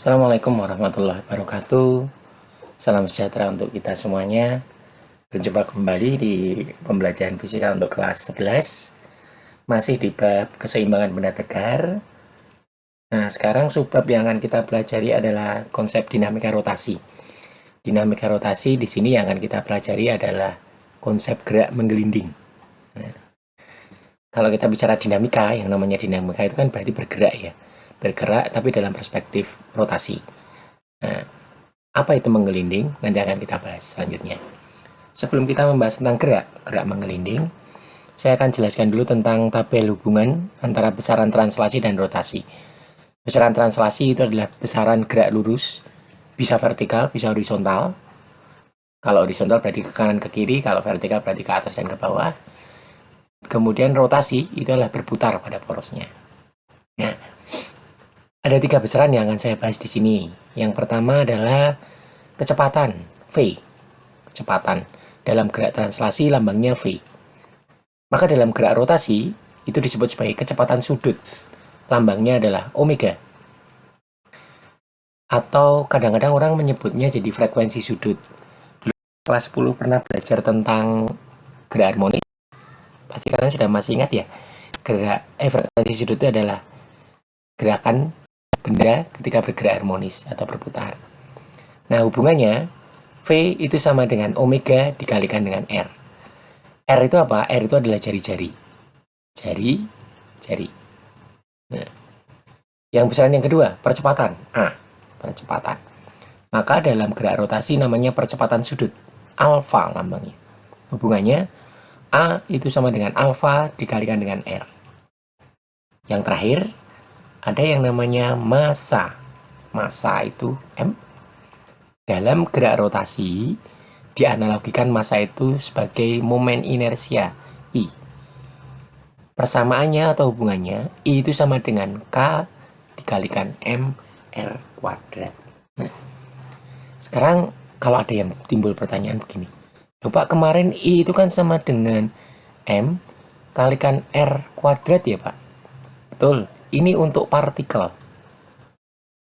Assalamualaikum warahmatullahi wabarakatuh. Salam sejahtera untuk kita semuanya. Berjumpa kembali di pembelajaran fisika untuk kelas 11. Masih di bab keseimbangan benda tegar. Nah, sekarang subbab yang akan kita pelajari adalah konsep dinamika rotasi. Dinamika rotasi di sini yang akan kita pelajari adalah konsep gerak menggelinding. Nah, kalau kita bicara dinamika, yang namanya dinamika itu kan berarti bergerak ya. Bergerak tapi dalam perspektif rotasi. Nah, apa itu menggelinding? Nanti akan kita bahas selanjutnya. Sebelum kita membahas tentang gerak menggelinding, saya akan jelaskan dulu tentang tabel hubungan antara besaran translasi dan rotasi. Besaran translasi itu adalah besaran gerak lurus, bisa vertikal, bisa horizontal. Kalau horizontal berarti ke kanan ke kiri, kalau vertikal berarti ke atas dan ke bawah. Kemudian rotasi itu adalah berputar pada porosnya. Nah, ada 3 besaran yang akan saya bahas di sini. Yang pertama adalah kecepatan V. Kecepatan. Dalam gerak translasi lambangnya V. Maka dalam gerak rotasi itu disebut sebagai kecepatan sudut. Lambangnya adalah omega. Atau kadang-kadang orang menyebutnya jadi frekuensi sudut. Dulu kelas 10 pernah belajar tentang gerak harmonis. Pasti kalian sudah masih ingat ya. Frekuensi sudut itu adalah gerakan benda ketika bergerak harmonis atau berputar. Nah, hubungannya V itu sama dengan omega dikalikan dengan R. R itu apa? R itu adalah jari-jari. Jari. Nah, yang besaran yang kedua, percepatan. Percepatan. Maka dalam gerak rotasi namanya percepatan sudut. Alfa lambangnya. Hubungannya A itu sama dengan alfa dikalikan dengan R. Yang terakhir, ada yang namanya massa. Massa itu M. Dalam gerak rotasi, dianalogikan massa itu sebagai momen inersia, I. Persamaannya atau hubungannya, I itu sama dengan K dikalikan M R kuadrat. Nah, sekarang kalau ada yang timbul pertanyaan begini. Loh Pak, kemarin I itu kan sama dengan M kalikan R kuadrat ya Pak? Betul. Ini untuk partikel.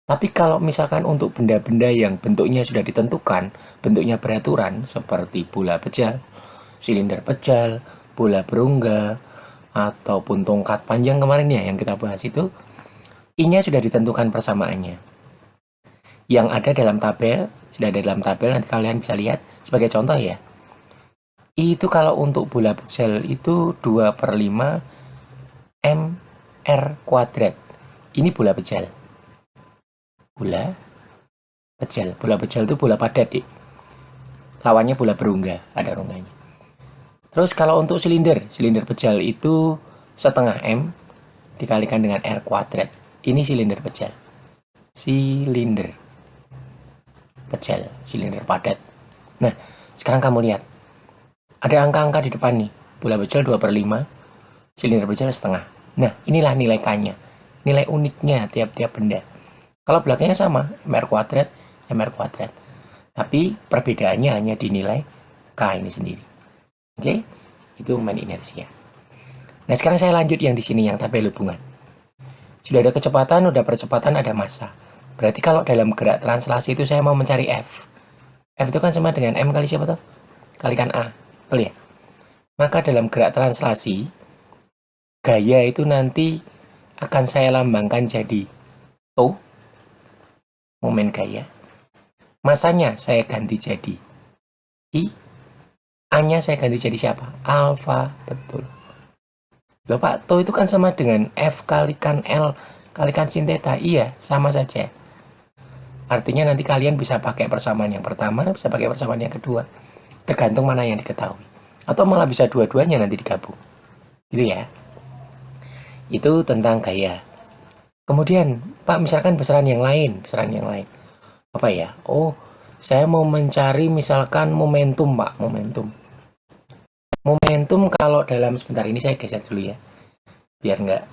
Tapi kalau misalkan untuk benda-benda yang bentuknya sudah ditentukan, bentuknya beraturan, seperti bola pejal, silinder pejal, bola berongga, ataupun tongkat panjang kemarin ya yang kita bahas itu, I-nya sudah ditentukan persamaannya. Yang ada dalam tabel, sudah ada dalam tabel, nanti kalian bisa lihat sebagai contoh ya. I itu kalau untuk bola pejal itu 2/5 MR kuadrat. Ini bola pejal. Bola pejal itu bola padat, Dik. Lawannya bola berongga, ada rongganya. Terus kalau untuk silinder pejal itu setengah M dikalikan dengan R kuadrat. Ini silinder pejal. Silinder padat. Nah, sekarang kamu lihat. Ada angka-angka di depan nih. Bola pejal 2/5, silinder pejal setengah. Nah, inilah nilai K-nya. Nilai uniknya tiap-tiap benda. Kalau belakangnya sama, MR kuadrat. Tapi perbedaannya hanya di nilai K ini sendiri. Oke? Itu momen inersia. Nah, sekarang saya lanjut yang di sini, yang tabel hubungan. Sudah ada kecepatan, udah percepatan, ada massa. Berarti kalau dalam gerak translasi itu saya mau mencari F. F itu kan sama dengan M kali siapa tuh? Kalikan A. Betul ya? Maka dalam gerak translasi, gaya itu nanti akan saya lambangkan jadi T, momen gaya. Masanya saya ganti jadi I, A-nya saya ganti jadi siapa? Alfa, betul. Loh Pak, T itu kan sama dengan F kalikan L kalikan sin theta. Iya, sama saja. Artinya nanti kalian bisa pakai persamaan yang pertama, bisa pakai persamaan yang kedua. Tergantung mana yang diketahui. Atau malah bisa dua-duanya nanti digabung. Gitu ya. Itu tentang gaya. Kemudian, Pak, misalkan besaran yang lain. Apa ya? Oh, saya mau mencari misalkan momentum, Pak. Momentum kalau dalam, sebentar ini saya geser dulu ya. Biar enggak.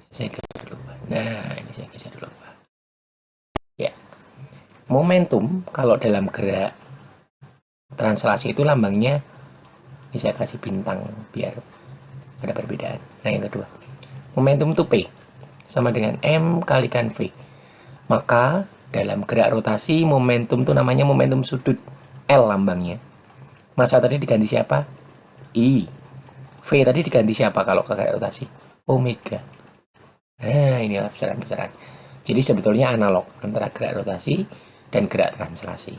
Saya geser dulu, Pak. Nah, ini saya geser dulu, Pak. Ya. Momentum kalau dalam gerak translasi itu lambangnya, ini saya kasih bintang biar ada perbedaan. Nah, yang kedua. Momentum itu P sama dengan M kalikan V. Maka dalam gerak rotasi momentum itu namanya momentum sudut, L lambangnya. Massa tadi diganti siapa? I. V tadi diganti siapa kalau ke gerak rotasi? Omega. Nah, inilah besaran-besaran. Jadi sebetulnya analog antara gerak rotasi dan gerak translasi.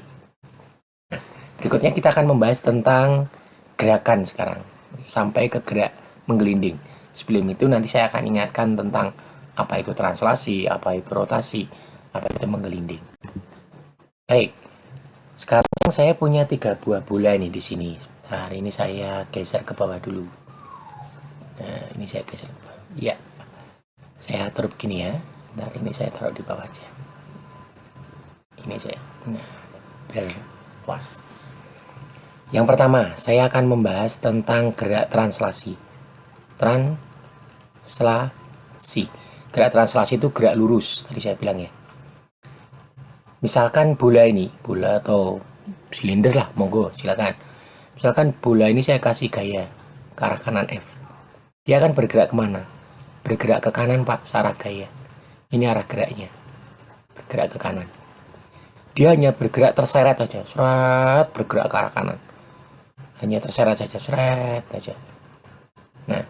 Nah, berikutnya kita akan membahas tentang gerakan sekarang, sampai ke gerak menggelinding. Sebelum itu nanti saya akan ingatkan tentang apa itu translasi, apa itu rotasi, apa itu menggelinding. Baik, sekarang saya punya 3 buah bola nih di sini. Nah, ini saya geser ke bawah dulu. Nah, ini saya geser ke bawah. Ya, saya taruh begini ya. Ntar ini saya taruh di bawah aja. Ini saya, nah, biar puas. Yang pertama, saya akan membahas tentang gerak translasi. Translasi. Gerak translasi itu gerak lurus, tadi saya bilang ya. Misalkan bola ini, bola atau silinder lah, monggo silakan. Misalkan bola ini saya kasih gaya ke arah kanan F. Dia akan bergerak kemana? Bergerak ke kanan Pak, searah gaya. Ini arah geraknya. Bergerak ke kanan. Dia hanya bergerak terseret aja, seret bergerak ke arah kanan. Hanya terseret saja, seret aja. Nah,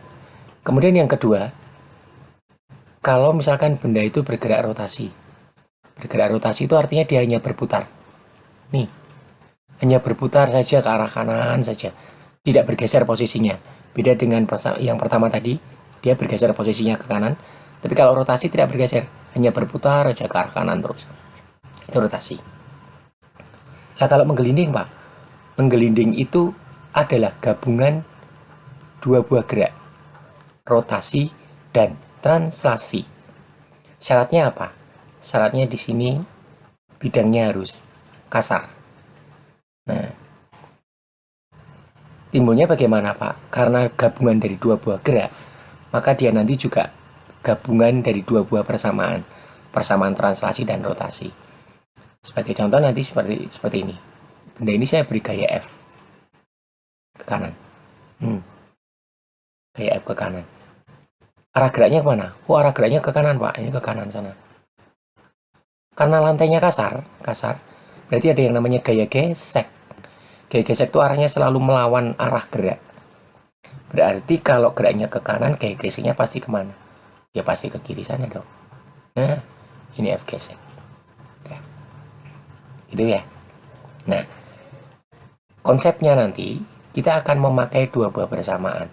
kemudian yang kedua, kalau misalkan benda itu bergerak rotasi. Bergerak rotasi itu artinya dia hanya berputar. Nih, hanya berputar saja ke arah kanan saja. Tidak bergeser posisinya. Beda dengan yang pertama tadi, dia bergeser posisinya ke kanan. Tapi kalau rotasi tidak bergeser, hanya berputar saja ke arah kanan terus. Itu rotasi. Nah, kalau menggelinding Pak, menggelinding itu adalah gabungan 2 buah gerak, rotasi dan translasi. Syaratnya apa? Syaratnya di sini bidangnya harus kasar. Nah, timbulnya bagaimana Pak? Karena gabungan dari 2 buah gerak, maka dia nanti juga gabungan dari 2 buah persamaan. Persamaan translasi dan rotasi. Sebagai contoh nanti seperti ini. Benda ini saya beri gaya F ke kanan. Gaya F ke kanan. Arah geraknya kemana? Oh, arah geraknya ke kanan Pak. Ini ke kanan sana. Karena lantainya kasar, berarti ada yang namanya gaya gesek. Gaya gesek itu arahnya selalu melawan arah gerak. Berarti kalau geraknya ke kanan, gaya geseknya pasti kemana? Ya pasti ke kiri sana dong. Nah, ini F gesek. Ya. Gitu ya. Nah, konsepnya nanti kita akan memakai 2 buah persamaan.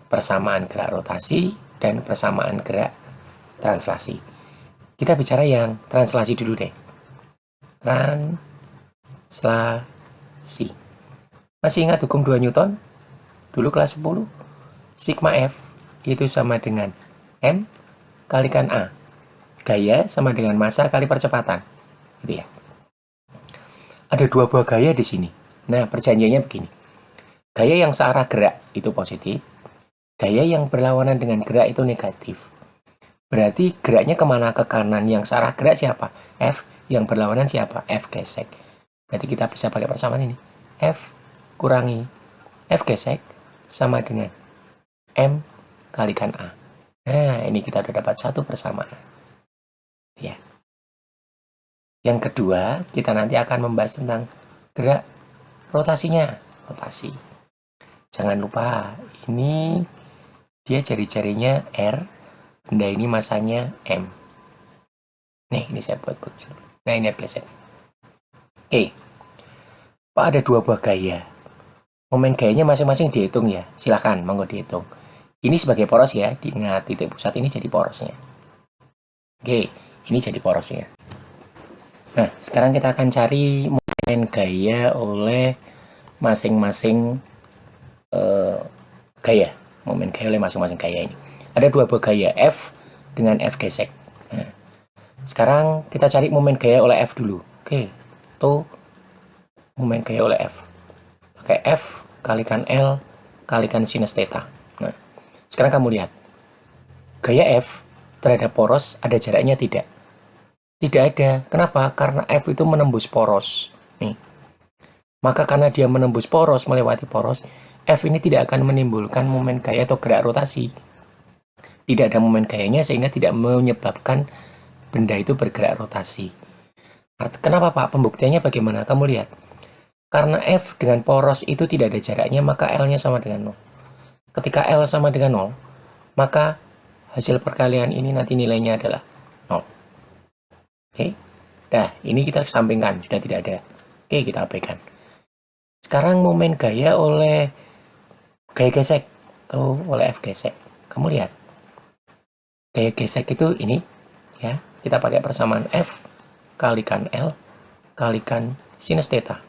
Persamaan gerak rotasi dan persamaan gerak translasi. Kita bicara yang translasi dulu deh. Translasi. Masih ingat hukum 2 Newton? Dulu kelas 10. Sigma F itu sama dengan M kalikan A. Gaya sama dengan massa kali percepatan. Gitu ya. Ada 2 buah gaya di sini. Nah, perjanjiannya begini. Gaya yang searah gerak itu positif. Gaya yang berlawanan dengan gerak itu negatif. Berarti geraknya kemana? Ke kanan. Yang searah gerak siapa? F. Yang berlawanan siapa? F gesek. Berarti kita bisa pakai persamaan ini. F kurangi F gesek sama dengan M kalikan A. Nah, ini kita udah dapat 1 persamaan. Ya. Yang kedua, kita nanti akan membahas tentang gerak rotasinya. Rotasi. Jangan lupa, ini dia jari-jarinya R, benda ini masanya M. Nih, ini saya buat bagus. Nah, ini F gesek. Pak, ada 2 buah gaya. Momen gayanya masing-masing dihitung ya. Silakan, monggo dihitung. Ini sebagai poros ya, diingat titik pusat ini jadi porosnya. Oke, ini jadi porosnya. Nah, sekarang kita akan cari momen gaya oleh masing-masing gaya. Momen gaya oleh masing-masing gaya ini. Ada 2 buah gaya, F dengan F gesek. Nah, sekarang kita cari momen gaya oleh F dulu. Oke, tuh momen gaya oleh F. Pakai F kalikan L kalikan sinus theta. Nah, sekarang kamu lihat. Gaya F terhadap poros ada jaraknya tidak? Tidak ada. Kenapa? Karena F itu menembus poros. Nih. Maka karena dia menembus poros, melewati poros, F ini tidak akan menimbulkan momen gaya atau gerak rotasi. Tidak ada momen gayanya sehingga tidak menyebabkan benda itu bergerak rotasi. Kenapa Pak? Pembuktiannya bagaimana? Kamu lihat. Karena F dengan poros itu tidak ada jaraknya, maka L-nya sama dengan 0. Ketika L sama dengan 0, maka hasil perkalian ini nanti nilainya adalah 0. Oke. Nah, ini kita kesampingkan, sudah tidak ada. Oke, kita abaikan. Sekarang momen gaya oleh gaya gesek atau oleh F gesek. Kamu lihat. Gaya gesek itu ini, ya. Kita pakai persamaan F kalikan L kalikan sinus theta.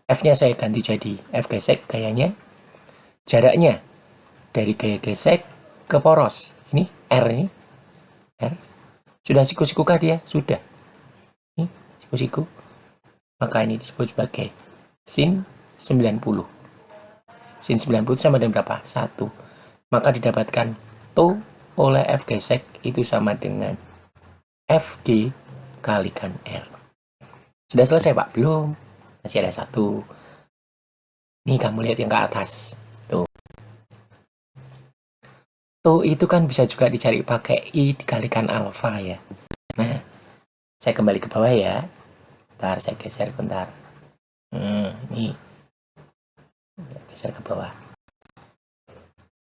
F-nya saya ganti jadi F gesek gayanya. Jaraknya dari gaya gesek ke poros. Ini R ini. R. Sudah siku-siku kah dia? Sudah. Ini siku-siku. Maka ini disebut sebagai sin 90. Sin 90 sama dengan berapa? 1. Maka didapatkan to oleh F gesek itu sama dengan Fg kalikan R. Sudah selesai Pak? Belum. Masih ada 1. Nih kamu lihat yang ke atas. Tuh. Tuh itu kan bisa juga dicari pakai I dikalikan alfa ya. Nah, saya kembali ke bawah ya. Bentar, saya geser bentar. Nih. Geser ke bawah.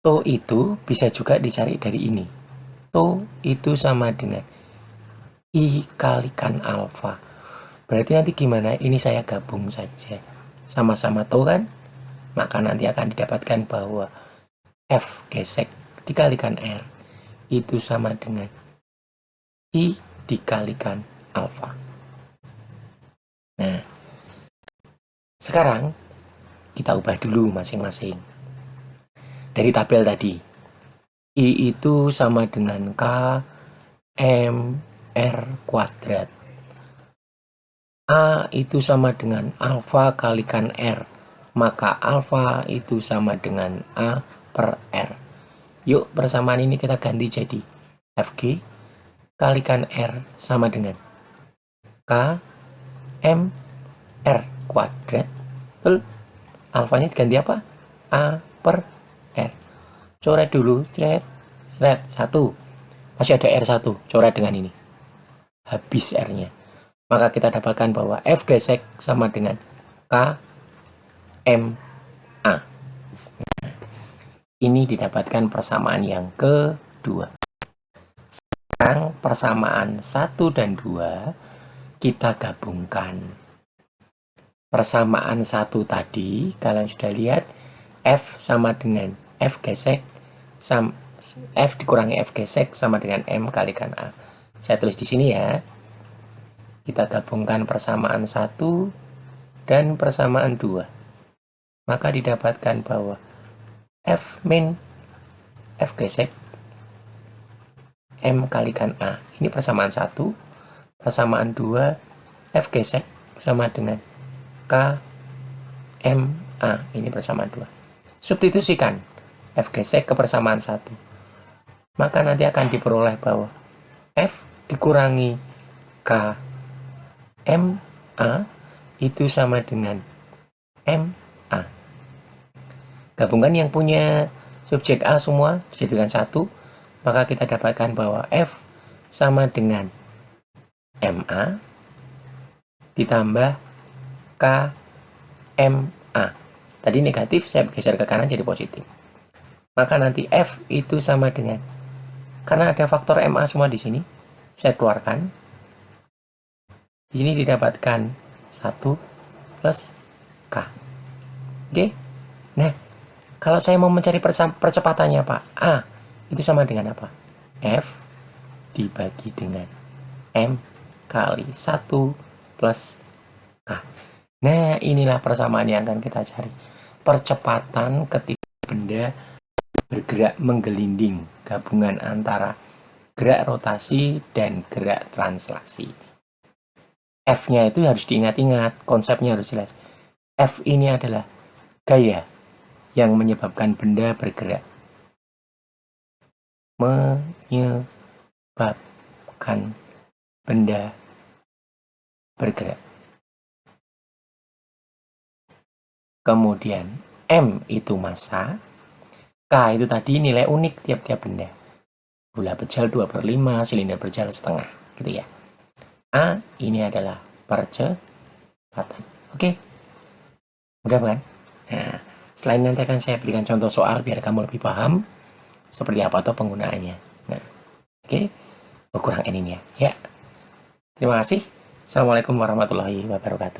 To itu bisa juga dicari dari ini. To itu sama dengan I kalikan alfa. Berarti nanti gimana? Ini saya gabung saja. Sama-sama to kan? Maka nanti akan didapatkan bahwa F gesek dikalikan R itu sama dengan I dikalikan alfa. Nah, sekarang kita ubah dulu masing-masing. Dari tabel tadi, I itu sama dengan K M R kuadrat. A itu sama dengan alfa kalikan R. Maka alfa itu sama dengan A per R. Yuk persamaan ini kita ganti jadi Fg kalikan R sama dengan K M R kuadrat. Alfanya diganti apa? A per R. Coret dulu. Seret. 1. Masih ada R1. Coret dengan ini. Habis R-nya. Maka kita dapatkan bahwa F gesek sama dengan K M A. Ini didapatkan persamaan yang kedua. Sekarang persamaan 1 dan 2 kita gabungkan. Persamaan 1 tadi kalian sudah lihat F sama dengan F gesek F dikurangi F gesek sama dengan M kalikan A. Saya tulis di sini ya. Kita gabungkan persamaan 1 dan persamaan 2. Maka didapatkan bahwa F min F gesek M kalikan A. Ini persamaan 1. Persamaan 2 F gesek sama dengan K M A. Ini persamaan 2. Substitusikan F gesek ke persamaan 1. Maka nanti akan diperoleh bahwa F dikurangi K M A itu sama dengan M A. Gabungkan yang punya subjek A semua dijadikan 1, maka kita dapatkan bahwa F sama dengan M A ditambah K M A. Tadi negatif, saya geser ke kanan jadi positif. Maka nanti F itu sama dengan, karena ada faktor M A semua di sini, saya keluarkan. Di sini didapatkan 1 plus K. Oke? Nah, kalau saya mau mencari percepatannya Pak, A itu sama dengan apa? F dibagi dengan M kali 1 plus K. Nah, inilah persamaan yang akan kita cari. Percepatan ketika benda bergerak menggelinding, gabungan antara gerak rotasi dan gerak translasi. F-nya itu harus diingat-ingat, konsepnya harus jelas. F ini adalah gaya yang menyebabkan benda bergerak. Menyebabkan benda bergerak. Kemudian M itu massa, K itu tadi nilai unik tiap-tiap benda. Bola pejal 2/5, silinder berjalan setengah. gitu ya. A ini adalah percepatan. Oke, mudah kan? Nah, selain nanti akan saya berikan contoh soal biar kamu lebih paham seperti apa tuh penggunaannya. Nah, oke, kurang ini ya. Ya, terima kasih. Assalamualaikum warahmatullahi wabarakatuh.